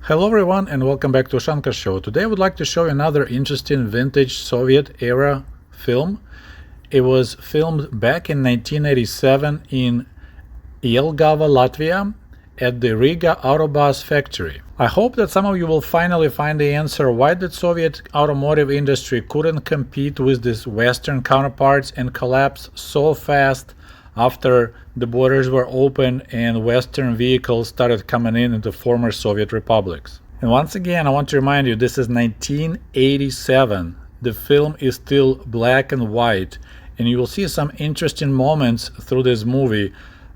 Hello everyone and welcome back to Ushanka Show. Today I would like to show you another interesting vintage Soviet era film. It was filmed back in 1987 in Jelgava, Latvia at the Riga Autobus factory. I hope that some of you will finally find the answer why the Soviet automotive industry couldn't compete with these Western counterparts and collapsed so fast after the borders were open and Western vehicles started coming in into former Soviet republics. And once again, I want to remind you, this is 1987. The film is still black and white, and you will see some interesting moments through this movie.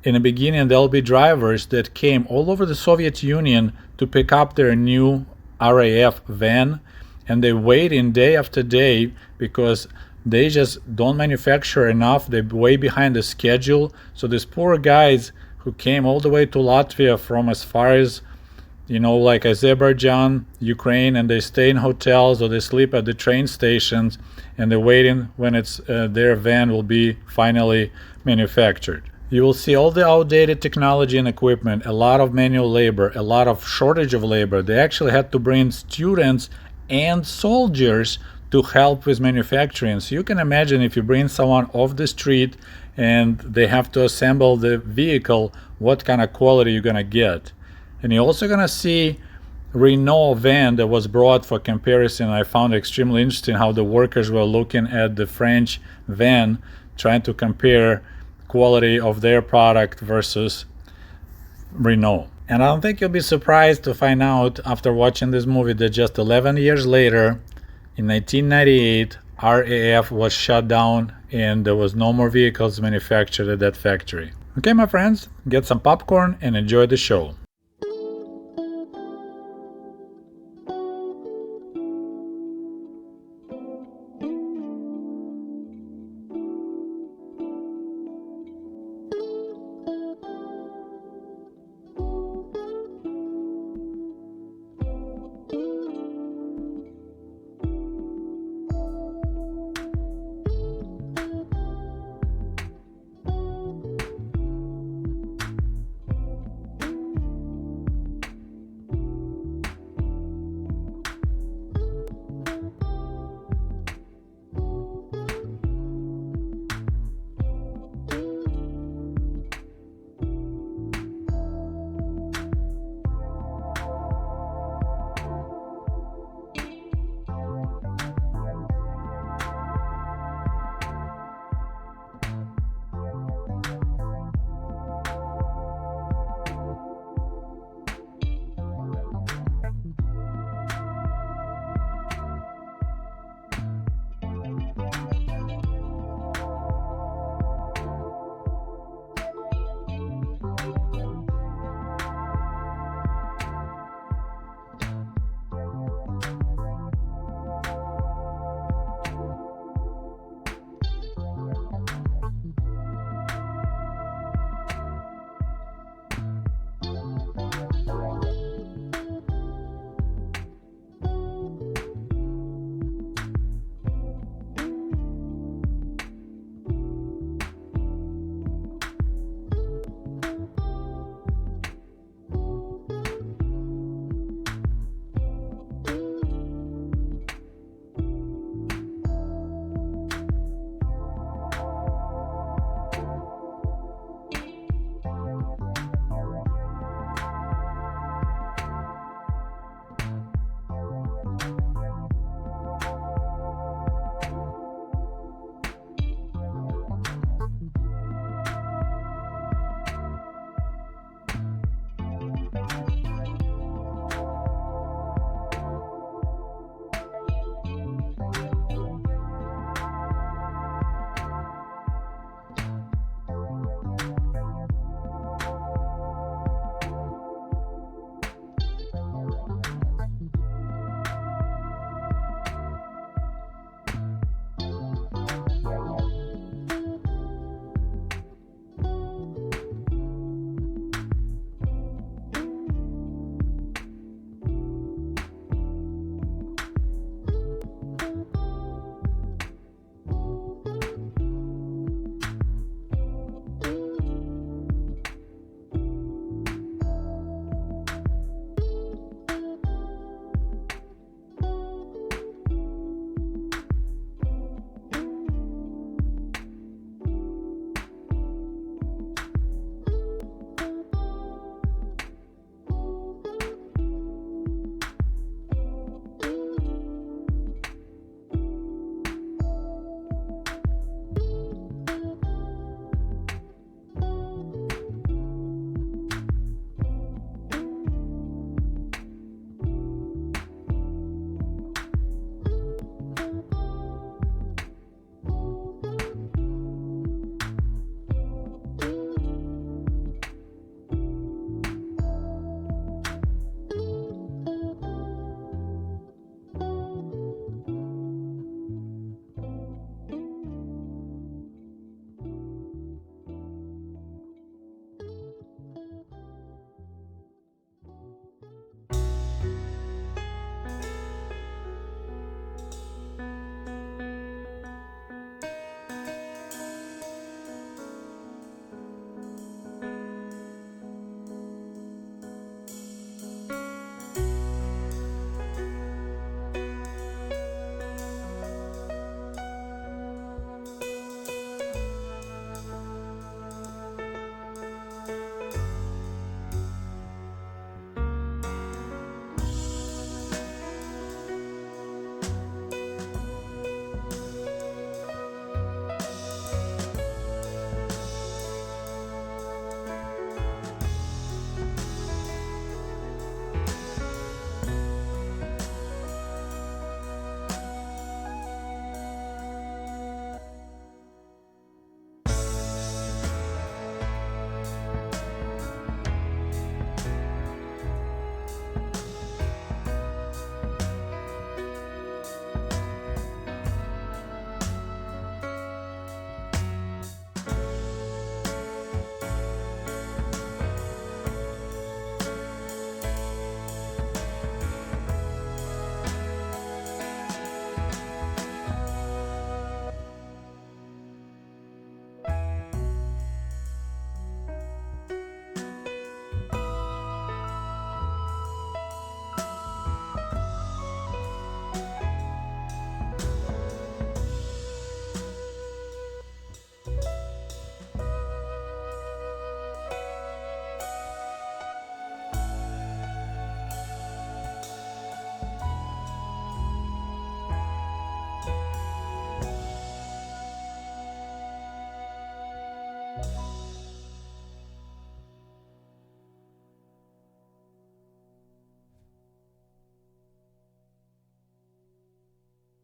In the beginning, there'll be drivers that came all over the Soviet Union to pick up their new RAF van, and they wait in day after day because they just don't manufacture enough. They're way behind the schedule. So these poor guys who came all the way to Latvia from as far as, like Azerbaijan, Ukraine, and they stay in hotels or they sleep at the train stations, and they're waiting when it's their van will be finally manufactured. You will see all the outdated technology and equipment, a lot of manual labor, a lot of shortage of labor. They actually had to bring students and soldiers to help with manufacturing. So you can imagine if you bring someone off the street and they have to assemble the vehicle, what kind of quality you're gonna get. And you're also gonna see Renault van that was brought for comparison. I found it extremely interesting how the workers were looking at the French van, trying to compare quality of their product versus Renault. And I don't think you'll be surprised to find out after watching this movie that just 11 years later, in 1998, RAF was shut down and there was no more vehicles manufactured at that factory. Okay, my friends, get some popcorn and enjoy the show.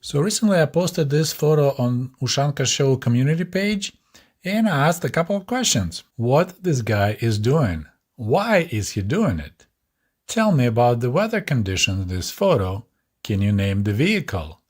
So recently I posted this photo on Ushanka Show community page and I asked a couple of questions. What this guy is doing? Why is he doing it? Tell me about the weather conditions in this photo. Can you name the vehicle?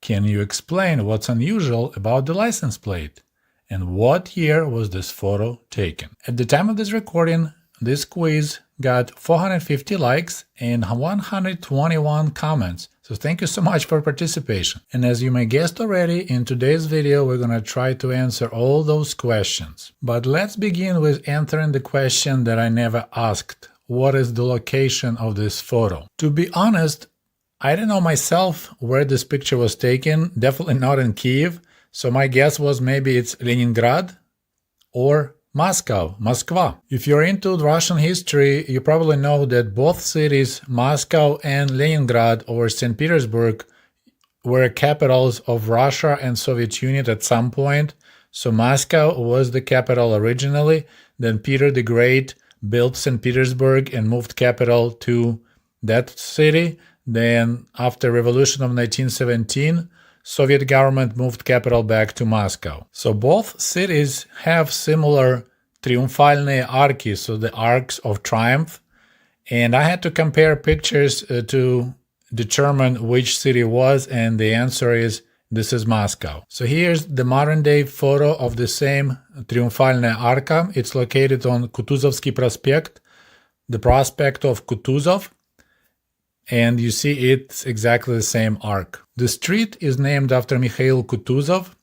Can you explain what's unusual about the license plate? And what year was this photo taken? At the time of this recording, this quiz got 450 likes and 121 comments. So thank you so much for participation. And as you may guessed already, in today's video we're gonna try to answer all those questions. But let's begin with answering the question that I never asked. What is the location of this photo? To be honest, I didn't know myself where this picture was taken, definitely not in Kiev. So my guess was maybe it's Leningrad or Moscow, Moskva. If you're into Russian history, you probably know that both cities, Moscow and Leningrad or St. Petersburg, were capitals of Russia and Soviet Union at some point. So Moscow was the capital originally, then Peter the Great built St. Petersburg and moved capital to that city. Then after revolution of 1917, Soviet government moved capital back to Moscow. So both cities have similar triumphальные arки, so the arcs of triumph. And I had to compare pictures to determine which city was, and the answer is this is Moscow. So here's the modern day photo of the same triumphальная arka. It's located on Kutuzovsky Prospect, the prospect of Kutuzov. And you see it's exactly the same arc. The street is named after Mikhail Kutuzov,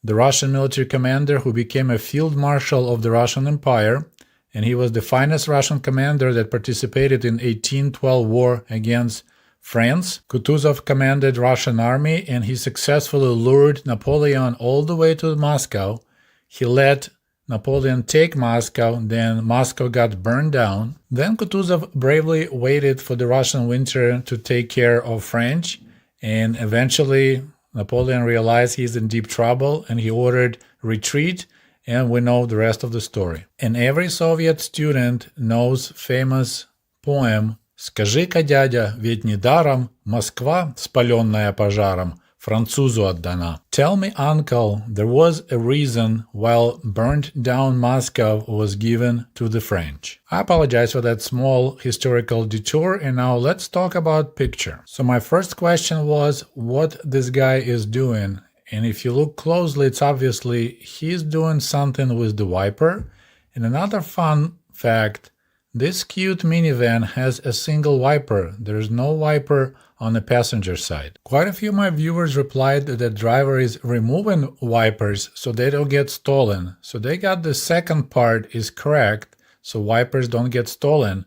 the Russian military commander who became a field marshal of the Russian Empire, and he was the finest Russian commander that participated in 1812 war against France. Kutuzov commanded Russian army and he successfully lured Napoleon all the way to Moscow. He let Napoleon take Moscow, then Moscow got burned down. Then Kutuzov bravely waited for the Russian winter to take care of French, and eventually Napoleon realized he's in deep trouble and he ordered retreat, and we know the rest of the story. And every Soviet student knows famous poem «Скажи-ка, дядя, ведь недаром Москва, спаленная пожаром, французу отдана». Tell me, uncle, there was a reason why burnt down Moscow was given to the French. I apologize for that small historical detour, and now let's talk about picture. So my first question was what this guy is doing, and if you look closely, it's obviously he's doing something with the wiper. And another fun fact, this cute minivan has a single wiper. There's no wiper on the passenger side. Quite a few of my viewers replied that the driver is removing wipers so they don't get stolen. So they got the second part is correct, so wipers don't get stolen.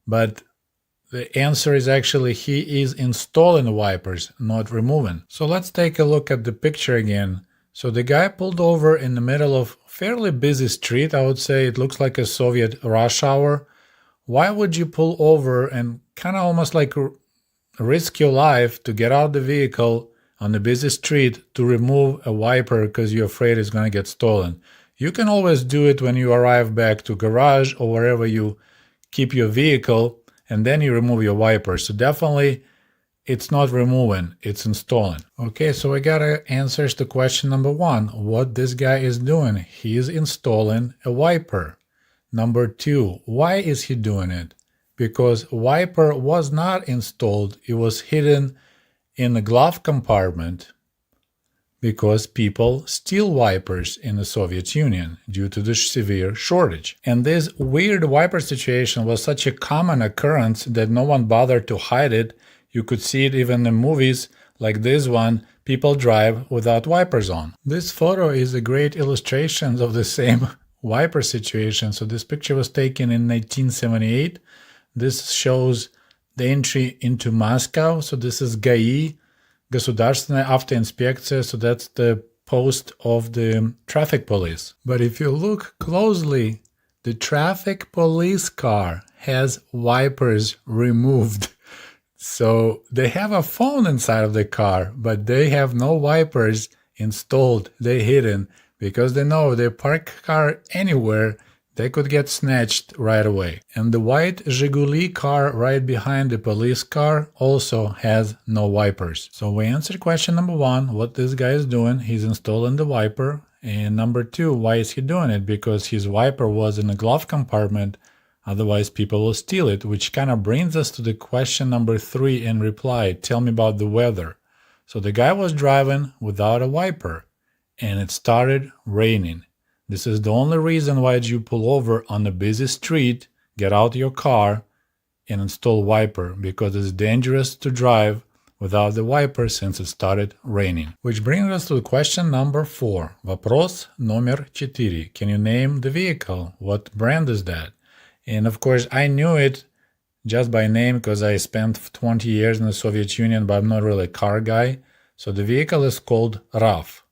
But the answer is actually he is installing wipers, not removing. So let's take a look at the picture again. So the guy pulled over in the middle of fairly busy street. I would say it looks like a Soviet rush hour. Why would you pull over and kind of almost like risk your life to get out the vehicle on the busy street to remove a wiper because you're afraid it's going to get stolen? You can always do it when you arrive back to garage or wherever you keep your vehicle, and then you remove your wiper. So definitely it's not removing, it's installing. Okay, so we got answers to question number one, what this guy is doing. He is installing a wiper. Number two, why is he doing it? Because wiper was not installed, it was hidden in the glove compartment because people steal wipers in the Soviet Union due to the severe shortage. And this weird wiper situation was such a common occurrence that no one bothered to hide it. You could see it even in movies like this one, people drive without wipers on. This photo is a great illustration of the same wiper situation. So this picture was taken in 1978. This shows the entry into Moscow. So this is ГАИ, Государственная автоинспекция. So that's the post of the traffic police. But if you look closely, the traffic police car has wipers removed. So they have a phone inside of the car, but they have no wipers installed. They're hidden because they know if they park a car anywhere, they could get snatched right away. And the white Zhiguli car right behind the police car also has no wipers. So we answered question number 1, what this guy is doing. He's installing the wiper. And number 2, why is he doing it? Because his wiper was in a glove compartment, otherwise people will steal it, which kind of brings us to the question number 3 in reply. Tell me about the weather. So the guy was driving without a wiper, and it started raining. This is the only reason why you pull over on a busy street, get out your car, and install wiper, because it's dangerous to drive without the wiper since it started raining. Which brings us to question number 4. Вопрос номер 4. Can you name the vehicle? What brand is that? And of course, I knew it just by name because I spent 20 years in the Soviet Union, but I'm not really a car guy. So the vehicle is called RAF.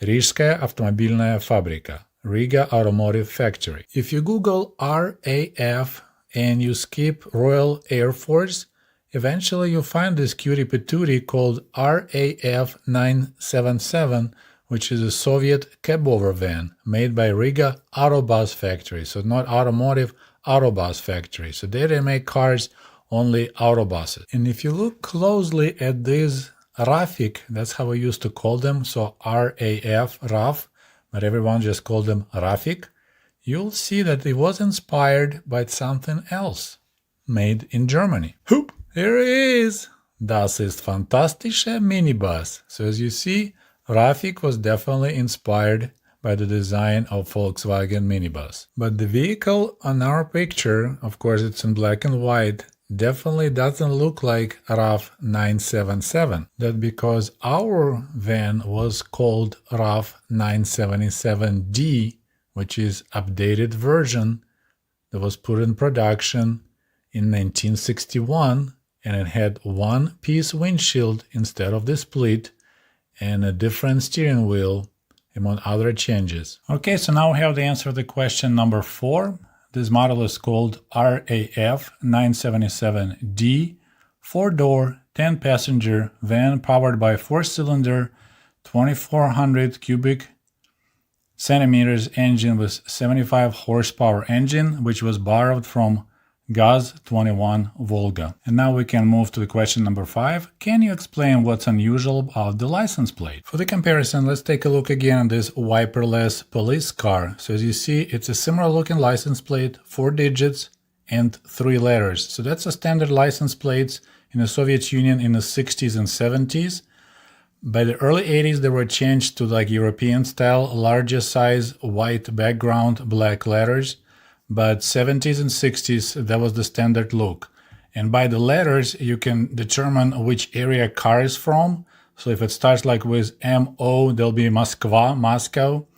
Рижская автомобильная фабрика, Riga Automotive Factory. If you Google RAF and you skip Royal Air Force, eventually you'll find this cutie patootie called RAF 977, which is a Soviet cabover van made by Riga Autobus Factory. So not automotive, Autobus Factory. So they didn't make cars, only autobuses. And if you look closely at these Rafik, that's how we used to call them, so RAF, RAF, but everyone just called them Rafik, you'll see that it was inspired by something else, made in Germany. Hoop! Here it is! Das ist fantastische Minibus. So as you see, Rafik was definitely inspired by the design of Volkswagen minibus. But the vehicle on our picture, of course it's in black and white, definitely doesn't look like RAF 977. That's because our van was called RAF 977D, which is updated version that was put in production in 1961, and it had one-piece windshield instead of the split and a different steering wheel, among other changes. Okay, so now we have the answer to question number 4. This model is called RAF 977D, 4-door, 10-passenger van powered by 4-cylinder, 2400 cubic centimeters engine with 75 horsepower engine, which was borrowed from GAZ-21 Volga. And now we can move to the question number 5. Can you explain what's unusual about the license plate? For the comparison, let's take a look again at this wiperless police car. So as you see, it's a similar looking license plate, 4 digits and 3 letters. So that's a standard license plates in the Soviet Union in the 60s and 70s. By the early 80s, they were changed to like European style, larger size, white background, black letters. But 70s and 60s, that was the standard look. And by the letters, you can determine which area a car is from. So if it starts like with MO, there'll be Moskva, Moscow,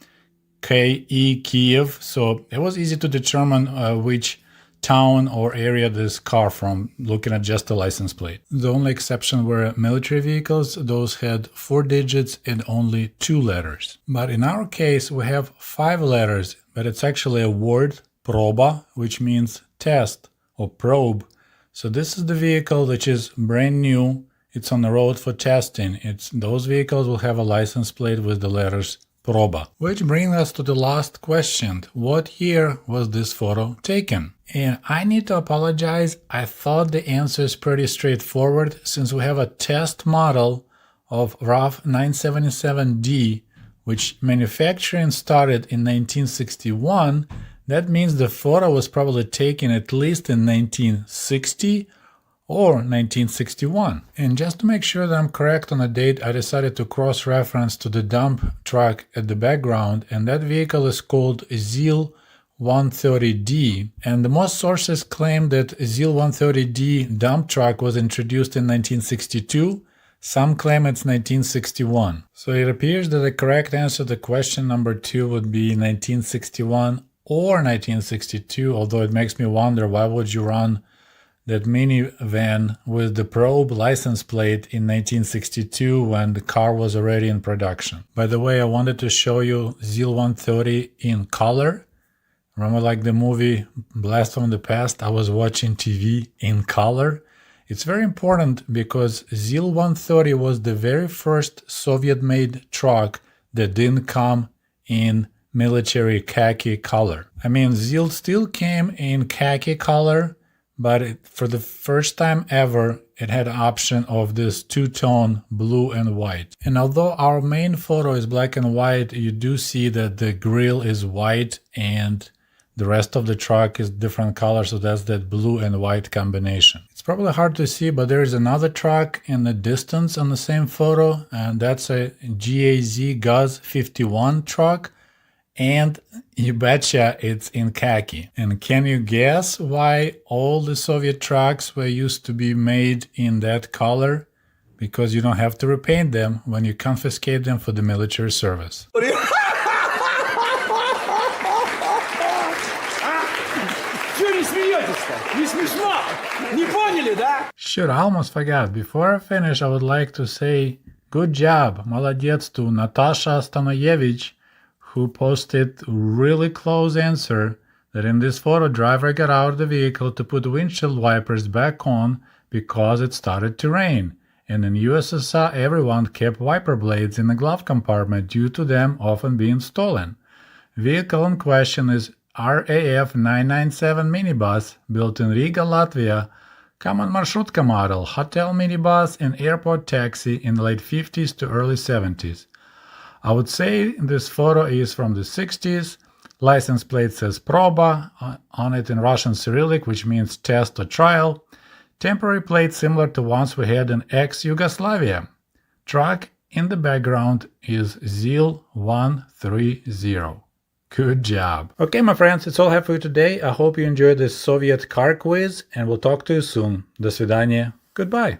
KE, Kiev. So it was easy to determine which town or area this car from, looking at just the license plate. The only exception were military vehicles. Those had 4 digits and only 2 letters. But in our case, we have 5 letters, but it's actually a word, proba, which means test or probe. So this is the vehicle which is brand new. It's on the road for testing. Those vehicles will have a license plate with the letters proba. Which brings us to the last question. What year was this photo taken? And I need to apologize. I thought the answer is pretty straightforward since we have a test model of RAF 977D, which manufacturing started in 1961. That means the photo was probably taken at least in 1960 or 1961. And just to make sure that I'm correct on the date, I decided to cross-reference to the dump truck at the background, and that vehicle is called ZIL 130D. And the most sources claim that ZIL 130D dump truck was introduced in 1962. Some claim it's 1961. So it appears that the correct answer to question number 2 would be 1961 or 1962, although it makes me wonder why would you run that minivan with the probe license plate in 1962 when the car was already in production. By the way, I wanted to show you ZIL 130 in color. Remember like the movie Blast from the Past? I was watching TV in color. It's very important because ZIL 130 was the very first Soviet-made truck that didn't come in military khaki color. I mean, ZIL still came in khaki color, but for the first time ever, it had an option of this two-tone blue and white. And although our main photo is black and white, you do see that the grille is white and the rest of the truck is different color, so that's that blue and white combination. It's probably hard to see, but there is another truck in the distance on the same photo, and that's a GAZ 51 truck. And you betcha it's in khaki. And can you guess why all the Soviet trucks were used to be made in that color? Because you don't have to repaint them when you confiscate them for the military service. Shoot, I almost forgot. Before I finish, I would like to say good job, молодец, to Natasha Stanoyevich, who posted really close answer that in this photo driver got out of the vehicle to put windshield wipers back on because it started to rain, and in USSR everyone kept wiper blades in the glove compartment due to them often being stolen. Vehicle in question is RAF 997 minibus built in Riga, Latvia, common marsrutka model, hotel minibus and airport taxi in the late 50s to early 70s. I would say this photo is from the 60s. License plate says Proba on it in Russian Cyrillic, which means test or trial. Temporary plate similar to ones we had in ex-Yugoslavia. Truck in the background is ZIL 130. Good job. Okay, my friends, it's all I have for you today. I hope you enjoyed this Soviet car quiz, and we'll talk to you soon. До свидания. Goodbye.